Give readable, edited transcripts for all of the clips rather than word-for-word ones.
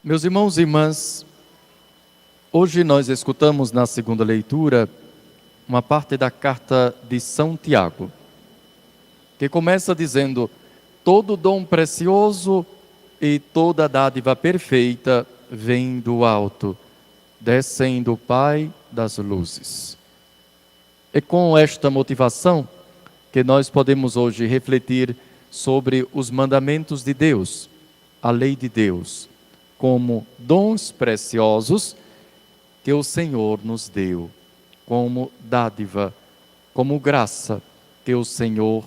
Meus irmãos e irmãs, hoje nós escutamos na segunda leitura uma parte da carta de São Tiago, que começa dizendo: todo dom precioso e toda dádiva perfeita vem do alto, descem do Pai das luzes. É com esta motivação que nós podemos hoje refletir sobre os mandamentos de Deus, a lei de Deus, como dons preciosos que o Senhor nos deu, como dádiva, como graça que o Senhor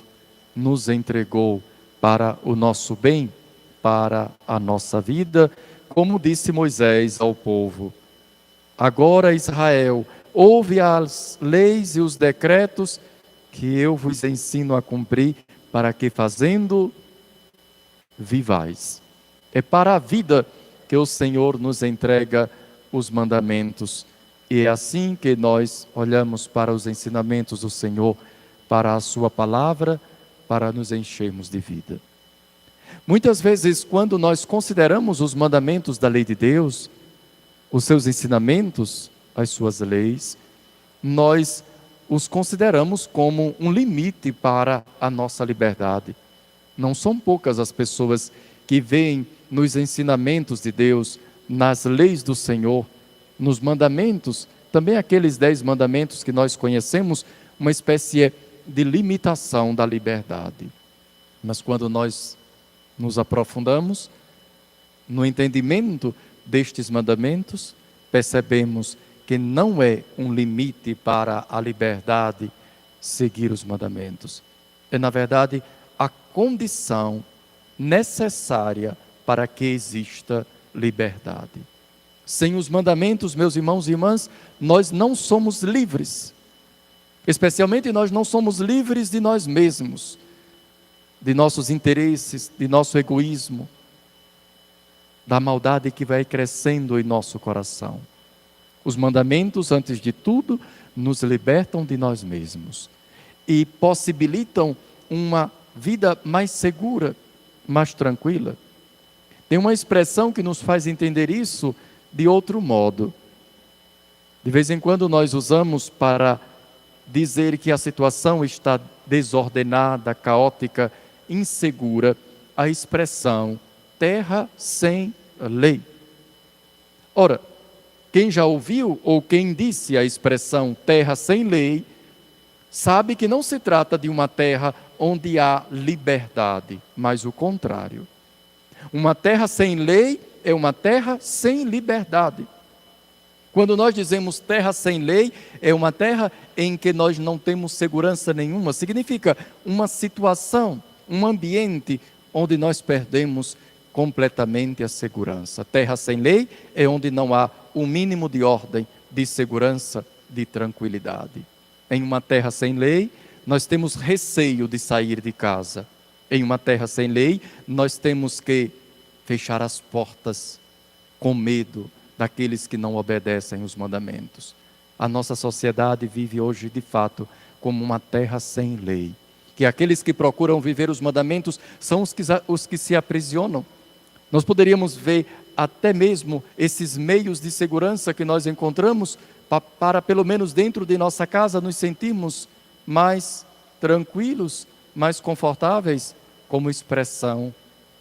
nos entregou para o nosso bem, para a nossa vida, como disse Moisés ao povo: agora, Israel, ouve as leis e os decretos que eu vos ensino a cumprir, para que fazendo vivais. É para a vida que o Senhor nos entrega os mandamentos. E é assim que nós olhamos para os ensinamentos do Senhor, para a sua palavra, para nos enchermos de vida. Muitas vezes, quando nós consideramos os mandamentos da lei de Deus, os seus ensinamentos, as suas leis, nós os consideramos como um limite para a nossa liberdade. Não são poucas as pessoas que veem nos ensinamentos de Deus, nas leis do Senhor, nos mandamentos, também aqueles 10 mandamentos que nós conhecemos, uma espécie de limitação da liberdade. Mas quando nós nos aprofundamos no entendimento destes mandamentos, percebemos que não é um limite para a liberdade seguir os mandamentos. É, na verdade, a condição necessária para que exista liberdade. Sem os mandamentos, meus irmãos e irmãs, nós não somos livres. Especialmente nós não somos livres de nós mesmos, de nossos interesses, de nosso egoísmo, da maldade que vai crescendo em nosso coração. Os mandamentos, antes de tudo, nos libertam de nós mesmos e possibilitam uma vida mais segura, mais tranquila. Tem uma expressão que nos faz entender isso de outro modo. De vez em quando nós usamos para dizer que a situação está desordenada, caótica, insegura, a expressão terra sem lei. Ora, quem já ouviu ou quem disse a expressão terra sem lei, sabe que não se trata de uma terra onde há liberdade, mas o contrário. Uma terra sem lei é uma terra sem liberdade. Quando nós dizemos terra sem lei, é uma terra em que nós não temos segurança nenhuma. Significa uma situação, um ambiente onde nós perdemos completamente a segurança. Terra sem lei é onde não há o mínimo de ordem, de segurança, de tranquilidade. Em uma terra sem lei, nós temos receio de sair de casa. Em uma terra sem lei, nós temos que fechar as portas com medo daqueles que não obedecem os mandamentos. A nossa sociedade vive hoje, de fato, como uma terra sem lei. Que aqueles que procuram viver os mandamentos são os que se aprisionam. Nós poderíamos ver até mesmo esses meios de segurança que nós encontramos para pelo menos dentro de nossa casa nos sentirmos mais tranquilos, mais confortáveis, como expressão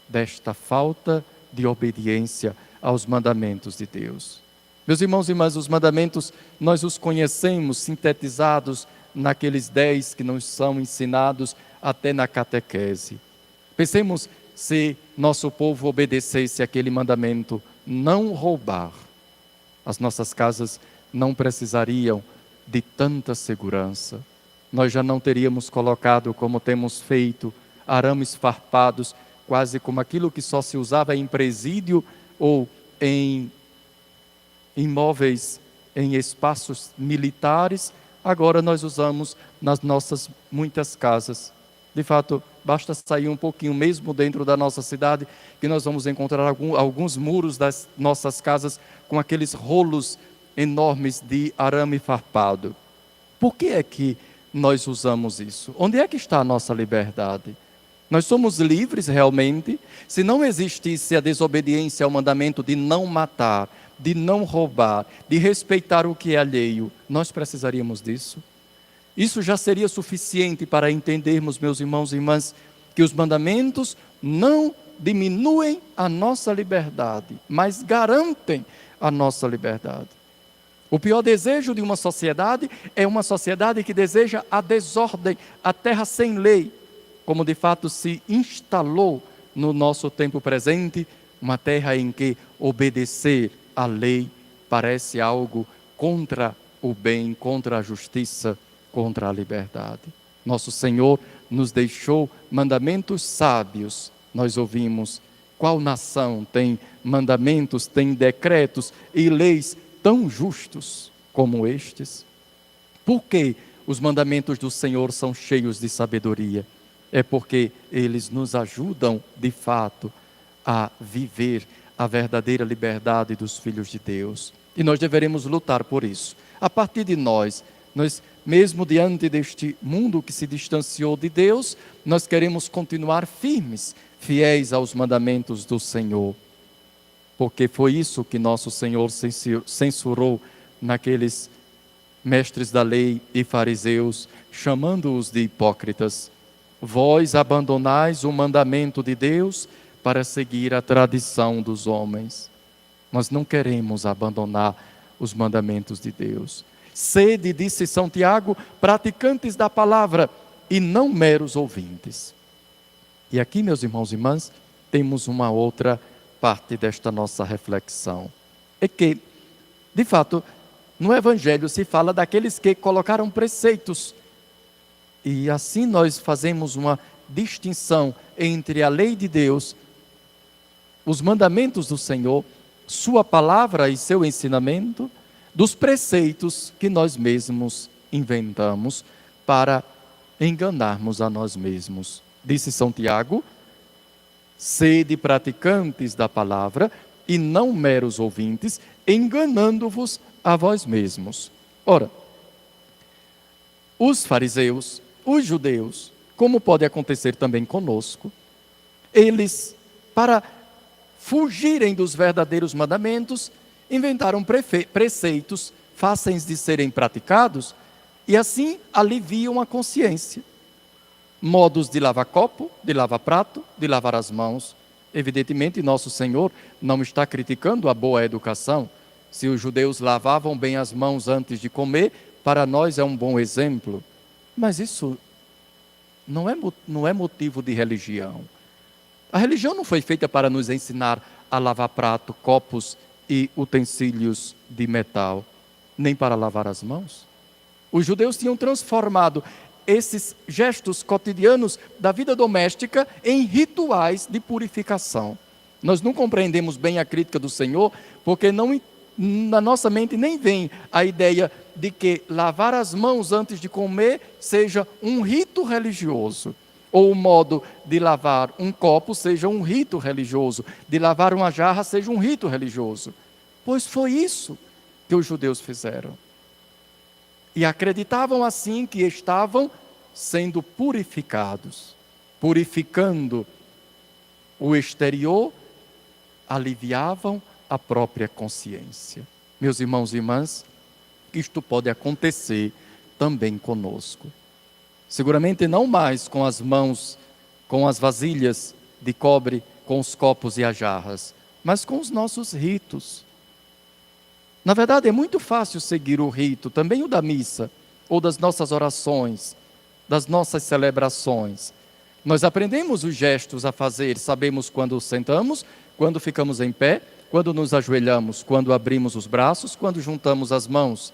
desta falta de obediência aos mandamentos de Deus. Meus irmãos e irmãs, os mandamentos nós os conhecemos sintetizados naqueles 10 que nos são ensinados até na catequese. Pensemos se nosso povo obedecesse aquele mandamento, não roubar. As nossas casas não precisariam de tanta segurança. Nós já não teríamos colocado, como temos feito, arames farpados, quase como aquilo que só se usava em presídio ou em imóveis, em espaços militares. Agora nós usamos nas nossas muitas casas. De fato, basta sair um pouquinho mesmo dentro da nossa cidade, que nós vamos encontrar alguns muros das nossas casas com aqueles rolos enormes de arame farpado. Por que é que nós usamos isso? Onde é que está a nossa liberdade? Nós somos livres realmente. Se não existisse a desobediência ao mandamento de não matar, de não roubar, de respeitar o que é alheio, nós precisaríamos disso? Isso já seria suficiente para entendermos, meus irmãos e irmãs, que os mandamentos não diminuem a nossa liberdade, mas garantem a nossa liberdade. O pior desejo de uma sociedade é uma sociedade que deseja a desordem, a terra sem lei, como de fato se instalou no nosso tempo presente, uma terra em que obedecer à lei parece algo contra o bem, contra a justiça, contra a liberdade. Nosso Senhor nos deixou mandamentos sábios. Nós ouvimos: qual nação tem mandamentos, tem decretos e leis tão justos como estes? Por que os mandamentos do Senhor são cheios de sabedoria? É porque eles nos ajudam, de fato, a viver a verdadeira liberdade dos filhos de Deus. E nós deveremos lutar por isso. A partir de nós, mesmo diante deste mundo que se distanciou de Deus, nós queremos continuar firmes, fiéis aos mandamentos do Senhor. Porque foi isso que nosso Senhor censurou naqueles mestres da lei e fariseus, chamando-os de hipócritas. Vós abandonais o mandamento de Deus para seguir a tradição dos homens. Nós não queremos abandonar os mandamentos de Deus. Sede, disse São Tiago, praticantes da palavra e não meros ouvintes. E aqui, meus irmãos e irmãs, temos uma outra parte desta nossa reflexão. É que, de fato, no Evangelho se fala daqueles que colocaram preceitos. E assim nós fazemos uma distinção entre a lei de Deus, os mandamentos do Senhor, sua palavra e seu ensinamento, dos preceitos que nós mesmos inventamos para enganarmos a nós mesmos. Disse São Tiago: sede praticantes da palavra e não meros ouvintes, enganando-vos a vós mesmos. Ora, os fariseus, os judeus, como pode acontecer também conosco, eles, para fugirem dos verdadeiros mandamentos, inventaram preceitos fáceis de serem praticados e assim aliviam a consciência. Modos de lavar copo, de lavar prato, de lavar as mãos. Evidentemente, nosso Senhor não está criticando a boa educação. Se os judeus lavavam bem as mãos antes de comer, para nós é um bom exemplo. Mas isso não é motivo de religião. A religião não foi feita para nos ensinar a lavar prato, copos e utensílios de metal, nem para lavar as mãos. Os judeus tinham transformado esses gestos cotidianos da vida doméstica em rituais de purificação. Nós não compreendemos bem a crítica do Senhor, porque na nossa mente nem vem a ideia de que lavar as mãos antes de comer seja um rito religioso, ou o modo de lavar um copo seja um rito religioso, de lavar uma jarra seja um rito religioso. Pois foi isso que os judeus fizeram. E acreditavam assim que estavam sendo purificados, purificando o exterior, aliviavam a própria consciência. Meus irmãos e irmãs, isto pode acontecer também conosco. Seguramente não mais com as mãos, com as vasilhas de cobre, com os copos e as jarras, mas com os nossos ritos. Na verdade, é muito fácil seguir o rito, também o da missa, ou das nossas orações, das nossas celebrações. Nós aprendemos os gestos a fazer, sabemos quando sentamos, quando ficamos em pé, quando nos ajoelhamos, quando abrimos os braços, quando juntamos as mãos.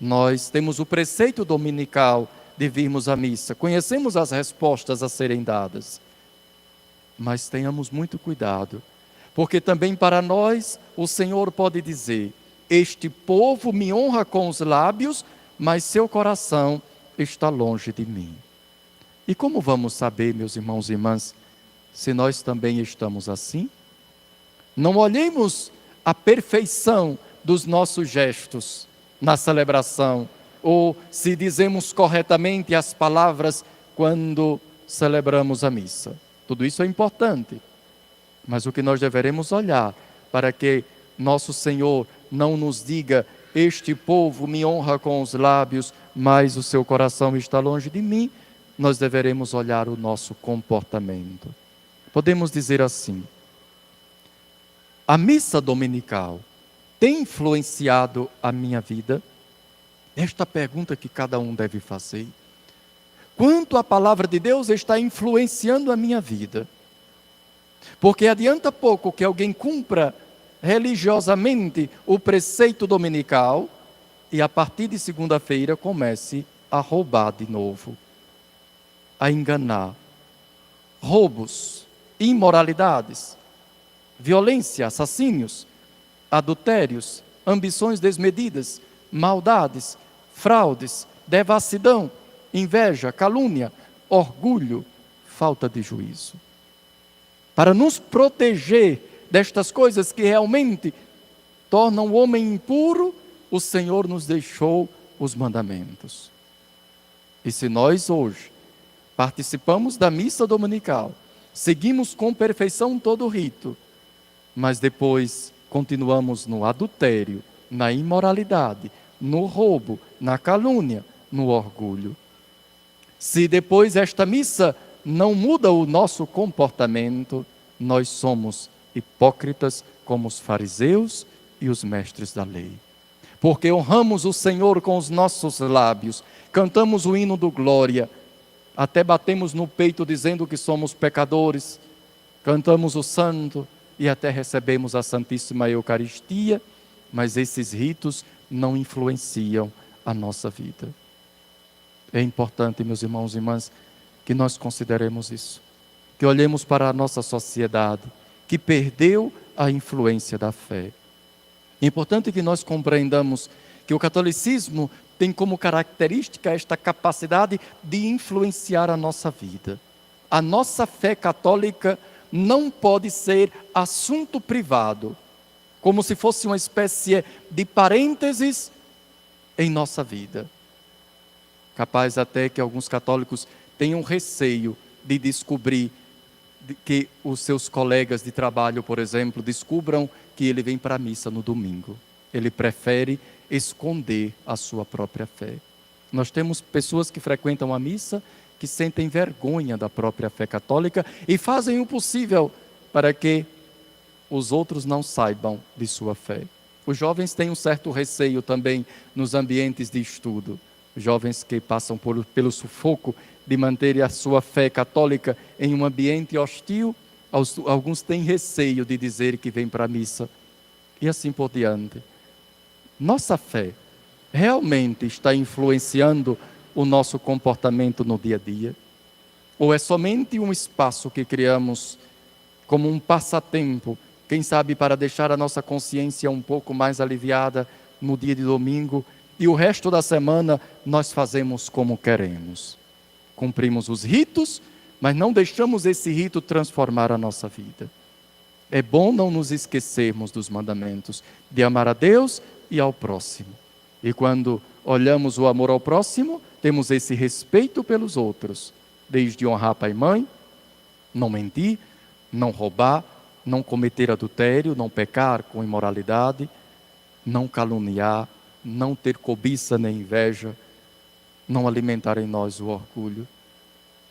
Nós temos o preceito dominical de virmos à missa, conhecemos as respostas a serem dadas. Mas tenhamos muito cuidado, porque também para nós o Senhor pode dizer: este povo me honra com os lábios, mas seu coração está longe de mim. E como vamos saber, meus irmãos e irmãs, se nós também estamos assim? Não olhemos a perfeição dos nossos gestos na celebração, ou se dizemos corretamente as palavras quando celebramos a missa. Tudo isso é importante, mas o que nós deveremos olhar para que nosso Senhor não nos diga: este povo me honra com os lábios, mas o seu coração está longe de mim, nós deveremos olhar o nosso comportamento. Podemos dizer assim: a missa dominical tem influenciado a minha vida? Esta pergunta que cada um deve fazer. Quanto a palavra de Deus está influenciando a minha vida? Porque adianta pouco que alguém cumpra religiosamente o preceito dominical e a partir de segunda-feira comece a roubar de novo, a enganar. Roubos, imoralidades, violência, assassínios, adultérios, ambições desmedidas, maldades, fraudes, devassidão, inveja, calúnia, orgulho, falta de juízo. Para nos proteger destas coisas que realmente tornam o homem impuro, o Senhor nos deixou os mandamentos. E se nós hoje participamos da missa dominical, seguimos com perfeição todo o rito, mas depois continuamos no adultério, na imoralidade, no roubo, na calúnia, no orgulho. Se depois esta missa não muda o nosso comportamento, nós somos hipócritas como os fariseus e os mestres da lei. Porque honramos o Senhor com os nossos lábios, cantamos o hino do glória, até batemos no peito dizendo que somos pecadores, cantamos o santo e até recebemos a Santíssima Eucaristia, mas esses ritos não influenciam a nossa vida. É importante, meus irmãos e irmãs, que nós consideremos isso, que olhemos para a nossa sociedade, que perdeu a influência da fé. É importante que nós compreendamos que o catolicismo tem como característica esta capacidade de influenciar a nossa vida. A nossa fé católica não pode ser assunto privado, como se fosse uma espécie de parênteses em nossa vida. Capaz até que alguns católicos tenham receio de descobrir que os seus colegas de trabalho, por exemplo, descubram que ele vem para a missa no domingo. Ele prefere esconder a sua própria fé. Nós temos pessoas que frequentam a missa, que sentem vergonha da própria fé católica e fazem o possível para que os outros não saibam de sua fé. Os jovens têm um certo receio também nos ambientes de estudo. Jovens que passam pelo sufoco de manter a sua fé católica em um ambiente hostil, alguns têm receio de dizer que vêm para a missa, e assim por diante. Nossa fé realmente está influenciando o nosso comportamento no dia a dia? Ou é somente um espaço que criamos como um passatempo, quem sabe para deixar a nossa consciência um pouco mais aliviada no dia de domingo, e o resto da semana nós fazemos como queremos? Cumprimos os ritos, mas não deixamos esse rito transformar a nossa vida. É bom não nos esquecermos dos mandamentos, de amar a Deus e ao próximo. E quando olhamos o amor ao próximo, temos esse respeito pelos outros, desde honrar pai e mãe, não mentir, não roubar, não cometer adultério, não pecar com imoralidade, não caluniar, não ter cobiça nem inveja, não alimentar em nós o orgulho.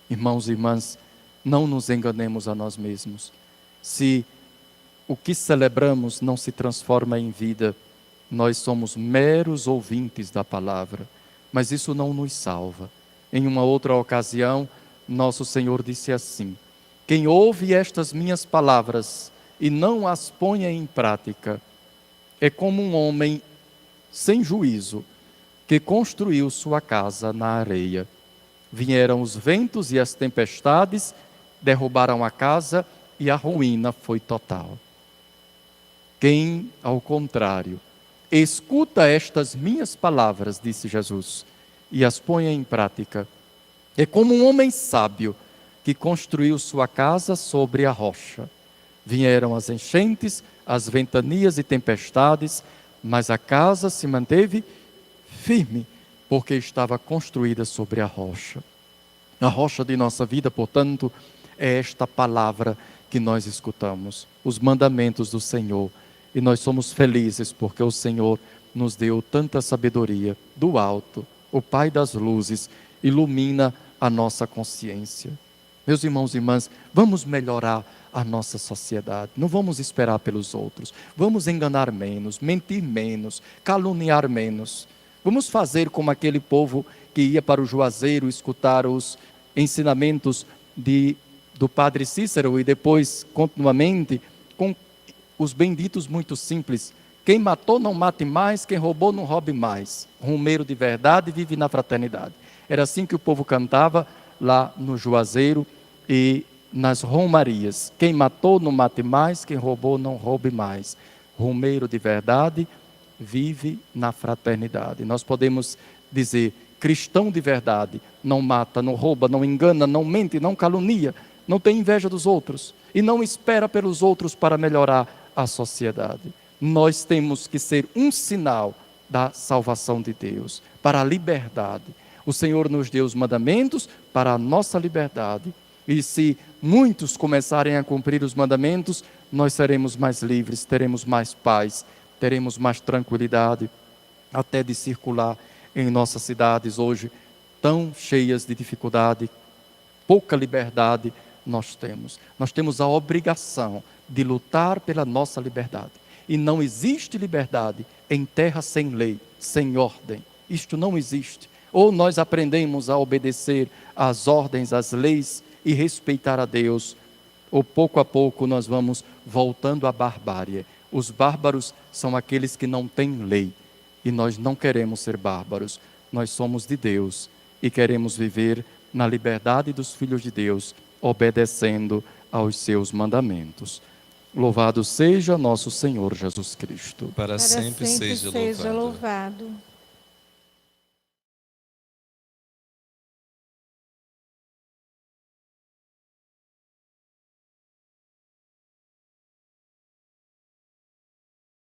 Irmãos e irmãs, não nos enganemos a nós mesmos. Se o que celebramos não se transforma em vida, nós somos meros ouvintes da palavra, mas isso não nos salva. Em uma outra ocasião, nosso Senhor disse assim: quem ouve estas minhas palavras e não as põe em prática, é como um homem sem juízo, que construiu sua casa na areia. Vieram os ventos e as tempestades, derrubaram a casa e a ruína foi total. Quem, ao contrário, escuta estas minhas palavras, disse Jesus, e as põe em prática, é como um homem sábio que construiu sua casa sobre a rocha. Vieram as enchentes, as ventanias e tempestades, mas a casa se manteve firme, porque estava construída sobre a rocha. A rocha de nossa vida, portanto, é esta palavra que nós escutamos, os mandamentos do Senhor. E nós somos felizes porque o Senhor nos deu tanta sabedoria do alto. O Pai das luzes ilumina a nossa consciência. Meus irmãos e irmãs, vamos melhorar a nossa sociedade. Não vamos esperar pelos outros. Vamos enganar menos, mentir menos, caluniar menos. Vamos fazer como aquele povo que ia para o Juazeiro escutar os ensinamentos do Padre Cícero e depois, continuamente, com os benditos muito simples. Quem matou não mate mais, quem roubou não roube mais. Romeiro de verdade vive na fraternidade. Era assim que o povo cantava lá no Juazeiro e nas romarias. Quem matou não mate mais, quem roubou não roube mais. Romeiro de verdade vive na fraternidade. Nós podemos dizer, cristão de verdade, não mata, não rouba, não engana, não mente, não calunia, não tem inveja dos outros e não espera pelos outros para melhorar a sociedade. Nós temos que ser um sinal da salvação de Deus, para a liberdade. O Senhor nos deu os mandamentos para a nossa liberdade. E se muitos começarem a cumprir os mandamentos, nós seremos mais livres, teremos mais paz, teremos mais tranquilidade, até de circular em nossas cidades hoje, tão cheias de dificuldade, pouca liberdade nós temos. Nós temos a obrigação de lutar pela nossa liberdade. E não existe liberdade em terra sem lei, sem ordem. Isto não existe. Ou nós aprendemos a obedecer às ordens, às leis e respeitar a Deus, ou pouco a pouco nós vamos voltando à barbárie. Os bárbaros são aqueles que não têm lei. E nós não queremos ser bárbaros. Nós somos de Deus e queremos viver na liberdade dos filhos de Deus, obedecendo aos seus mandamentos. Louvado seja nosso Senhor Jesus Cristo. Para sempre seja louvado.